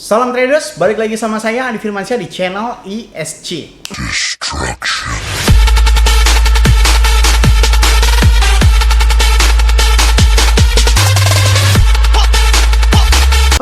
Salam traders, balik lagi sama saya Adi Firmansyah di channel ESG.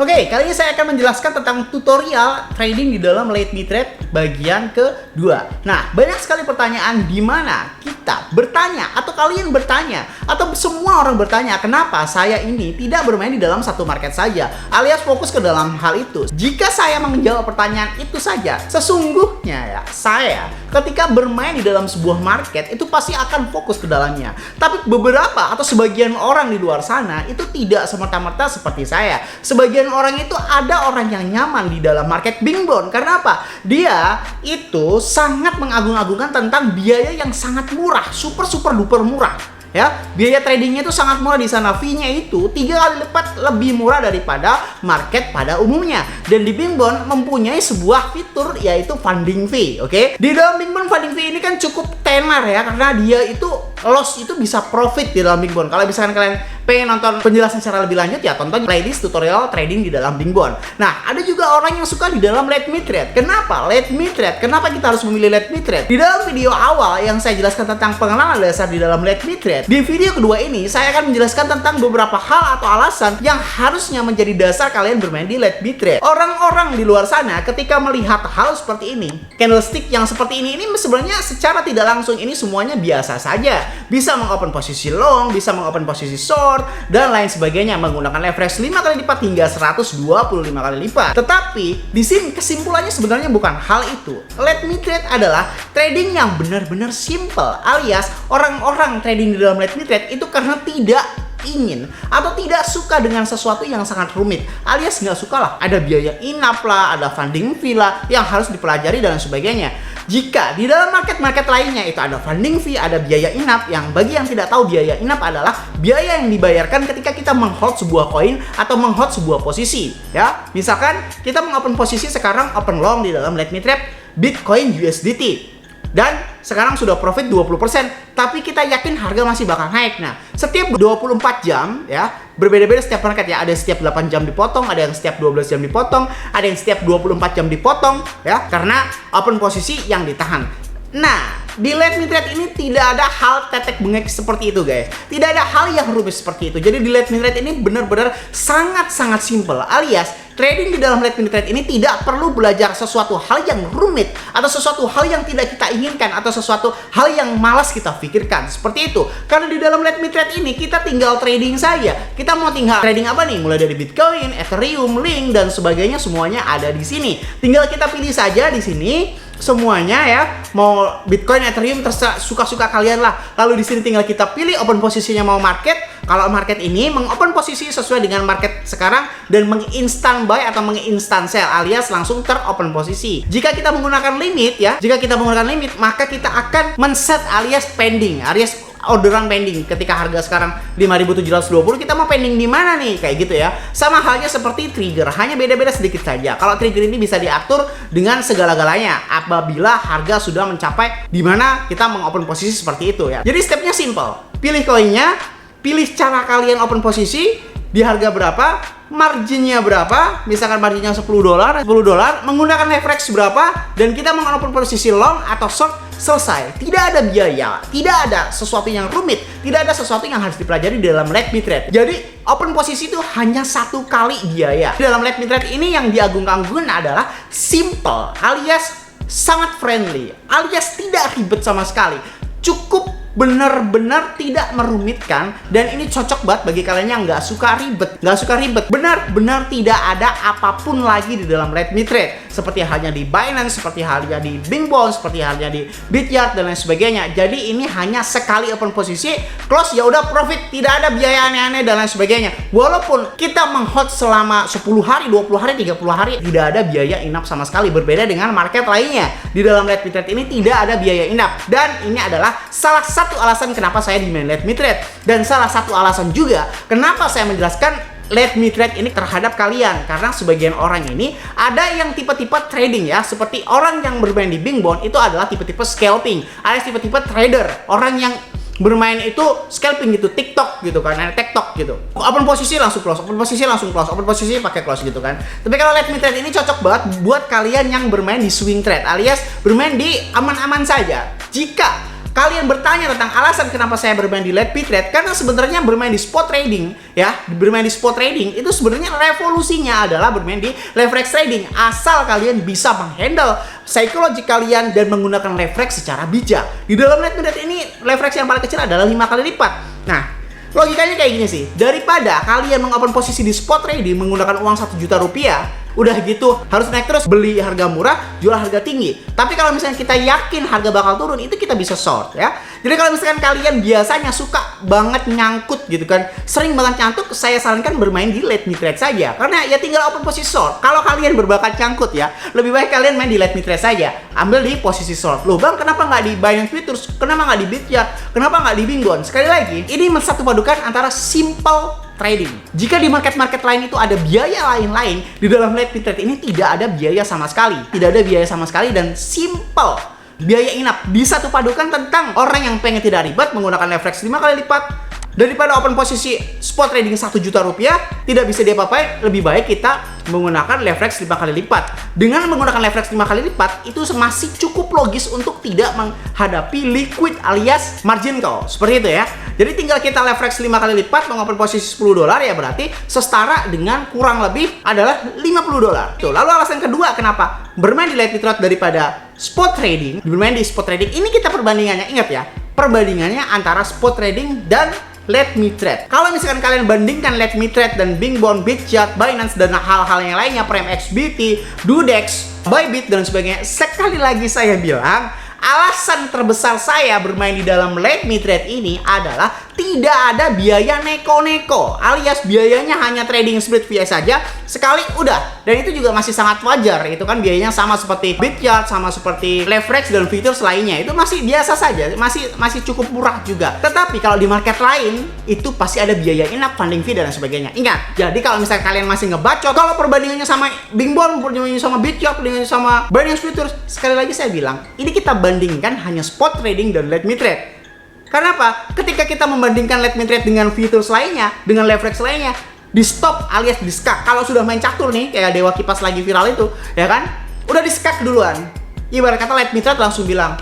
Oke, kali ini saya akan menjelaskan tentang tutorial trading di dalam Let Me Trade bagian kedua. Nah, banyak sekali pertanyaan di mana kita bertanya atau kalian bertanya atau semua orang bertanya kenapa saya ini tidak bermain di dalam satu market saja alias fokus ke dalam hal itu. Jika saya menjawab pertanyaan itu saja, sesungguhnya ya saya ketika bermain di dalam sebuah market itu pasti akan fokus ke dalamnya. Tapi beberapa atau sebagian orang di luar sana itu tidak semerta-merta seperti saya. Sebagian orang itu ada orang yang nyaman di dalam market Bing Bond. Karena apa? Dia itu sangat mengagung-agungkan tentang biaya yang sangat murah, super duper murah. Ya, biaya tradingnya itu sangat murah di sana. Fee-nya itu 3 kali lipat lebih murah daripada market pada umumnya. Dan di Bing Bond mempunyai sebuah fitur yaitu funding fee. Oke? Di dalam Bing Bond funding fee ini kan cukup tenar ya, karena dia itu loss itu bisa profit di dalam Bing Bond. Kalau misalkan kalian pengen nonton penjelasan secara lebih lanjut ya tonton playlist tutorial trading di dalam Bing Bond. Nah, ada juga orang yang suka di dalam Let Me Trade. Kenapa Let Me Trade? Kenapa kita harus memilih Let Me Trade? Di dalam video awal yang saya jelaskan tentang pengenalan dasar di dalam Let Me Trade, di video kedua ini saya akan menjelaskan tentang beberapa hal atau alasan yang harusnya menjadi dasar kalian bermain di Let Me Trade. Orang-orang di luar sana ketika melihat hal seperti ini, candlestick yang seperti ini sebenarnya secara tidak langsung ini semuanya biasa saja. Bisa mengopen posisi long, bisa mengopen posisi short, dan lain sebagainya menggunakan leverage 5 kali lipat hingga 125 kali lipat. Tetapi di sini kesimpulannya sebenarnya bukan hal itu. Let Me Trade adalah trading yang benar-benar simple, alias orang-orang trading di dalam Let Me Trade itu karena tidak ingin atau tidak suka dengan sesuatu yang sangat rumit, alias nggak suka lah ada biaya in-up lah, ada funding fee lah yang harus dipelajari dan sebagainya. Jika di dalam market-market lainnya itu ada funding fee, ada biaya in-up, yang bagi yang tidak tahu biaya in-up adalah biaya yang dibayarkan ketika kita meng-hold sebuah koin atau meng-hold sebuah posisi. Ya, misalkan kita mengopen posisi sekarang open long di dalam Let Me Trade Bitcoin USDT. Dan sekarang sudah profit 20%, tapi kita yakin harga masih bakal naik. Nah, setiap 24 jam ya, berbeda-beda setiap market ya. Ada setiap 8 jam dipotong, ada yang setiap 12 jam dipotong, ada yang setiap 24 jam dipotong ya, karena open posisi yang ditahan. Nah, di Let Me Trade ini tidak ada hal tetek bengek seperti itu guys. Tidak ada hal yang rumit seperti itu. Jadi di Let Me Trade ini benar-benar sangat-sangat simple, alias trading di dalam Let Me Trade ini tidak perlu belajar sesuatu hal yang rumit atau sesuatu hal yang tidak kita inginkan atau sesuatu hal yang malas kita pikirkan. Seperti itu. Karena di dalam Let Me Trade ini kita tinggal trading saja. Kita mau tinggal trading apa nih? Mulai dari Bitcoin, Ethereum, Link dan sebagainya semuanya ada di sini. Tinggal kita pilih saja di sini semuanya ya. Mau Bitcoin, Ethereum terserah suka-suka kalian lah. Lalu di sini tinggal kita pilih open posisinya mau market. Kalau market ini mengopen posisi sesuai dengan market sekarang dan menginstan buy atau menginstan sell alias langsung teropen posisi. Jika kita menggunakan limit ya, maka kita akan men-set alias pending, alias orderan pending. Ketika harga sekarang 5.720, kita mau pending di mana nih? Kayak gitu ya. Sama halnya seperti trigger, hanya beda-beda sedikit saja. Kalau trigger ini bisa diatur dengan segala-galanya apabila harga sudah mencapai di mana kita mengopen posisi seperti itu ya. Jadi stepnya simple. Pilih koinnya, pilih cara kalian open posisi, di harga berapa, marginnya berapa, misalkan marginnya $10, menggunakan leverage berapa, dan kita mengopen posisi long atau short, selesai. Tidak ada biaya, tidak ada sesuatu yang rumit, tidak ada sesuatu yang harus dipelajari di dalam Let Me Trade. Jadi open posisi itu hanya 1 kali biaya. Di dalam Let Me Trade ini yang diagung-agungkan adalah simple, alias sangat friendly, alias tidak ribet sama sekali. Cukup benar-benar tidak merumitkan, dan ini cocok banget bagi kalian yang nggak suka ribet. Benar-benar tidak ada apapun lagi di dalam Let Me Trade, seperti halnya di Binance, seperti halnya di Bing Bond, seperti halnya di Bityard dan lain sebagainya. Jadi ini hanya sekali open posisi, close ya udah profit, tidak ada biaya aneh-aneh dan lain sebagainya. Walaupun kita meng-hold selama 10 hari, 20 hari, 30 hari, tidak ada biaya in-up sama sekali. Berbeda dengan market lainnya, di dalam Let Me Trade ini tidak ada biaya in-up, dan ini adalah salah satu alasan kenapa saya di main Let Me Trade, dan salah satu alasan juga kenapa saya menjelaskan Let Me Trade ini terhadap kalian. Karena sebagian orang ini ada yang tipe-tipe trading ya, seperti orang yang bermain di Bing Bond itu adalah tipe-tipe scalping, alias tipe-tipe trader, orang yang bermain itu scalping gitu, TikTok gitu kan, TikTok gitu. Open posisi langsung close, open posisi langsung close, open posisi pakai close gitu kan. Tapi kalau let me trade ini cocok banget buat kalian yang bermain di swing trade alias bermain di aman-aman saja. Jika kalian bertanya tentang alasan kenapa saya bermain di let me trade, karena sebenarnya bermain di spot trading ya, bermain di spot trading itu sebenarnya revolusinya adalah bermain di leverage trading, asal kalian bisa menghandle psikologi kalian dan menggunakan leverage secara bijak. Di dalam let me trade ini leverage yang paling kecil adalah 5 kali lipat. Nah, logikanya kayak gini sih, daripada kalian mengopen posisi di spot trading menggunakan uang 1 juta rupiah, udah gitu harus naik terus, beli harga murah, jual harga tinggi. Tapi kalau misalnya kita yakin harga bakal turun, itu kita bisa short ya. Jadi kalau misalkan kalian biasanya suka banget nyangkut gitu kan, sering banget nyangkut, saya sarankan bermain di let me trade saja. Karena ya tinggal open posisi short. Kalau kalian berbakat nyangkut ya, lebih baik kalian main di let me trade saja. Ambil di posisi short. Loh bang, kenapa nggak di Binance Futures? Kenapa nggak di Bityard? Kenapa nggak di Bingon? Sekali lagi, ini satu padukan antara simple trading. Jika di market-market lain itu ada biaya lain-lain, di dalam let me trade ini tidak ada biaya sama sekali. Tidak ada biaya sama sekali dan simple. Biaya inap di satu padukan tentang orang yang pengen tidak ribet menggunakan leverage 5 kali lipat. Daripada open posisi spot trading 1 juta rupiah tidak bisa diapa-apain, lebih baik kita menggunakan leverage 5 kali lipat. Dengan menggunakan leverage 5 kali lipat itu masih cukup logis untuk tidak menghadapi liquid alias margin call. Seperti itu ya. Jadi tinggal kita leverage 5 kali lipat mengopen posisi $10 ya, berarti setara dengan kurang lebih adalah $50. Tuh, lalu alasan kedua kenapa bermain di let me trade daripada spot trading, bermain di spot trading ini kita perbandingannya, ingat ya, perbandingannya antara spot trading dan let me trade. Kalau misalkan kalian bandingkan let me trade dan Bingbond, Bityard, Binance dan hal-hal yang lainnya, PrimeXBT, Dudex, Bybit dan sebagainya, sekali lagi saya bilang, alasan terbesar saya bermain di dalam let me trade ini adalah tidak ada biaya neko-neko, alias biayanya hanya trading split fee saja sekali udah. Dan itu juga masih sangat wajar, itu kan biayanya sama seperti Bityard, sama seperti leverage dan features lainnya, itu masih biasa saja, masih cukup murah juga. Tetapi kalau di market lain itu pasti ada biaya in-app, funding fee dan sebagainya. Ingat, jadi kalau misalnya kalian masih ngebacot, kalau perbandingannya sama Bingbond, perbandingannya sama Bityard, perbandingannya sama Binance Futures, sekali lagi saya bilang, ini kita bandingkan hanya spot trading dan let me trade. Karena apa? Ketika kita membandingkan let me trade dengan futures lainnya, dengan leverage lainnya, di stop alias di skak. Kalau sudah main catur nih, kayak Dewa Kipas lagi viral itu, ya kan? Udah di skak duluan. Ibarat kata let me trade langsung bilang,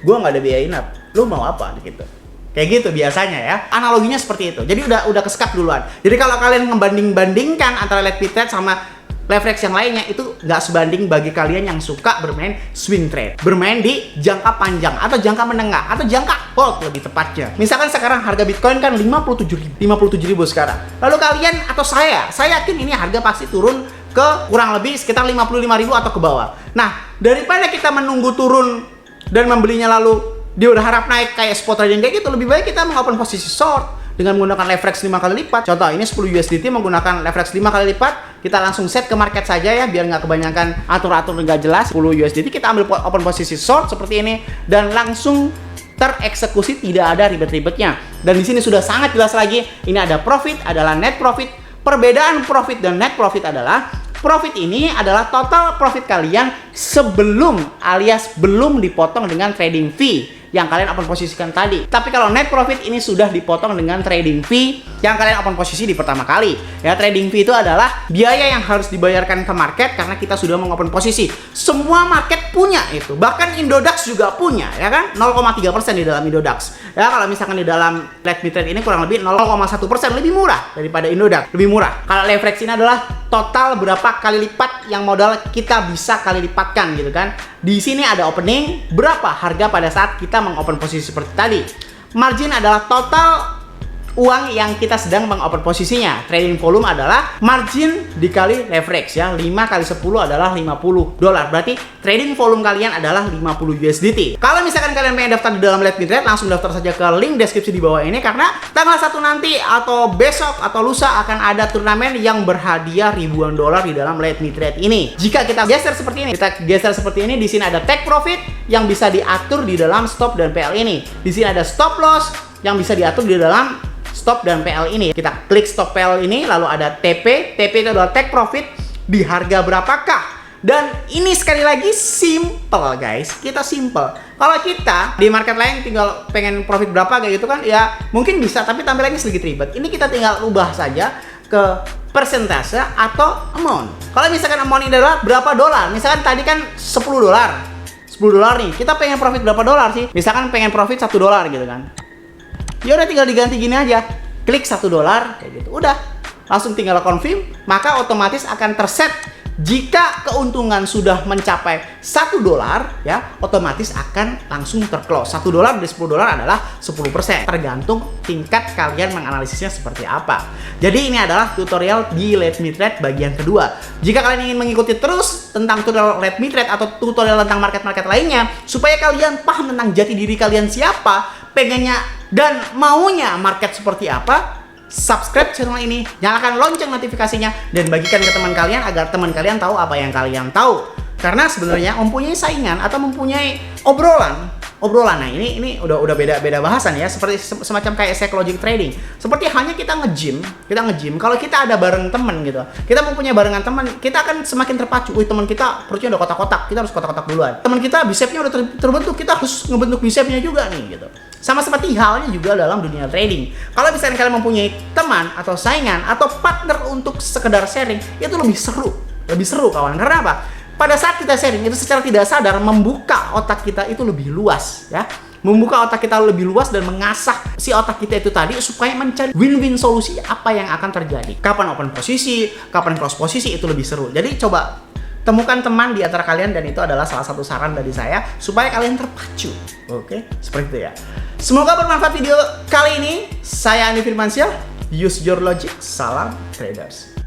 gua nggak ada biaya in-app, lu mau apa gitu. Kayak gitu biasanya ya. Analoginya seperti itu. Jadi udah ke skak duluan. Jadi kalau kalian membanding-bandingkan antara let me trade sama leverage yang lainnya, itu nggak sebanding bagi kalian yang suka bermain swing trade, bermain di jangka panjang atau jangka menengah atau jangka hold lebih tepatnya. Misalkan sekarang harga Bitcoin kan 57.000 sekarang. Lalu kalian atau saya yakin ini harga pasti turun ke kurang lebih sekitar 55.000 atau ke bawah. Nah, daripada kita menunggu turun dan membelinya lalu dia udah harap naik kayak spot trading kayak gitu, lebih baik kita mengopen posisi short dengan menggunakan leverage 5 kali lipat. Contoh, ini 10 USDT menggunakan leverage 5 kali lipat. Kita langsung set ke market saja ya, biar nggak kebanyakan atur-atur nggak jelas. 10 USDT kita ambil open posisi short seperti ini dan langsung tereksekusi, tidak ada ribet-ribetnya. Dan di sini sudah sangat jelas lagi, ini ada profit, adalah net profit. Perbedaan profit dan net profit adalah, profit ini adalah total profit kalian sebelum alias belum dipotong dengan trading fee yang kalian open posisikan tadi. Tapi kalau net profit ini sudah dipotong dengan trading fee yang kalian open posisi di pertama kali. Ya, trading fee itu adalah biaya yang harus dibayarkan ke market karena kita sudah mengopen posisi. Semua market punya itu. Bahkan Indodax juga punya, ya kan? 0,3% di dalam Indodax. Ya, kalau misalkan di dalam let me trade ini kurang lebih 0,1%, lebih murah daripada Indodax, lebih murah. Kalau leverage ini adalah total berapa kali lipat yang modal kita bisa kali lipatkan gitu kan. Di sini ada opening, berapa harga pada saat kita mengopen posisi seperti tadi. Margin adalah total uang yang kita sedang mengopen posisinya. Trading volume adalah margin dikali leverage ya. 5 kali 10 adalah $50. Berarti trading volume kalian adalah 50 USDT. Kalau misalkan kalian pengen daftar di dalam let me trade, langsung daftar saja ke link deskripsi di bawah ini, karena tanggal 1 nanti atau besok atau lusa akan ada turnamen yang berhadiah ribuan dolar di dalam let me trade ini. Jika kita geser seperti ini, di sini ada take profit yang bisa diatur di dalam stop dan PL ini. Di sini ada stop loss yang bisa diatur di dalam stop dan PL ini. Kita klik stop PL ini, lalu ada TP. TP itu adalah take profit di harga berapakah Dan ini sekali lagi simple guys, kita simple. Kalau kita di market lain tinggal pengen profit berapa kayak gitu kan, ya mungkin bisa, tapi tampilannya sedikit ribet. Ini kita tinggal ubah saja ke persentase atau amount. Kalau misalkan amount ini adalah berapa dolar, misalkan tadi kan 10 dolar. 10 dolar nih, kita pengen profit berapa dolar sih? Misalkan pengen profit 1 dolar gitu kan. Ya udah tinggal diganti gini aja. Klik 1 dolar kayak gitu. Udah. Langsung tinggal confirm, maka otomatis akan terset. Jika keuntungan sudah mencapai 1 dolar, ya, otomatis akan langsung terclose. 1 dolar dari 10 dolar adalah 10%. Tergantung tingkat kalian menganalisisnya seperti apa. Jadi ini adalah tutorial di Let Me Trade bagian kedua. Jika kalian ingin mengikuti terus tentang tutorial Let Me Trade atau tutorial tentang market-market lainnya, supaya kalian paham tentang jati diri kalian siapa, pengennya dan maunya market seperti apa, subscribe channel ini, nyalakan lonceng notifikasinya, dan bagikan ke teman kalian agar teman kalian tahu apa yang kalian tahu. Karena sebenarnya mempunyai saingan atau mempunyai obrolan. Nah ini udah beda bahasan ya, seperti semacam kayak psychological trading. Seperti hanya kita nge-gym. Kalau kita ada bareng temen gitu, kita mempunyai barengan teman, kita akan semakin terpacu. Wih, teman kita perutnya udah kotak-kotak, kita harus kotak-kotak duluan. Teman kita bisepnya udah terbentuk, kita harus ngebentuk bisepnya juga nih gitu. Sama seperti halnya juga dalam dunia trading. Kalau misalnya kalian mempunyai teman atau saingan atau partner untuk sekedar sharing, itu lebih seru kawan. Karena apa? Pada saat kita sharing itu secara tidak sadar membuka otak kita itu lebih luas ya. Membuka otak kita lebih luas dan mengasah si otak kita itu tadi supaya mencari win-win solusi apa yang akan terjadi. Kapan open posisi, kapan close posisi, itu lebih seru. Jadi coba temukan teman di antara kalian, dan itu adalah salah satu saran dari saya supaya kalian terpacu. Oke, seperti itu ya. Semoga bermanfaat video kali ini. Saya Andi Firmansyah. Use your logic. Salam traders.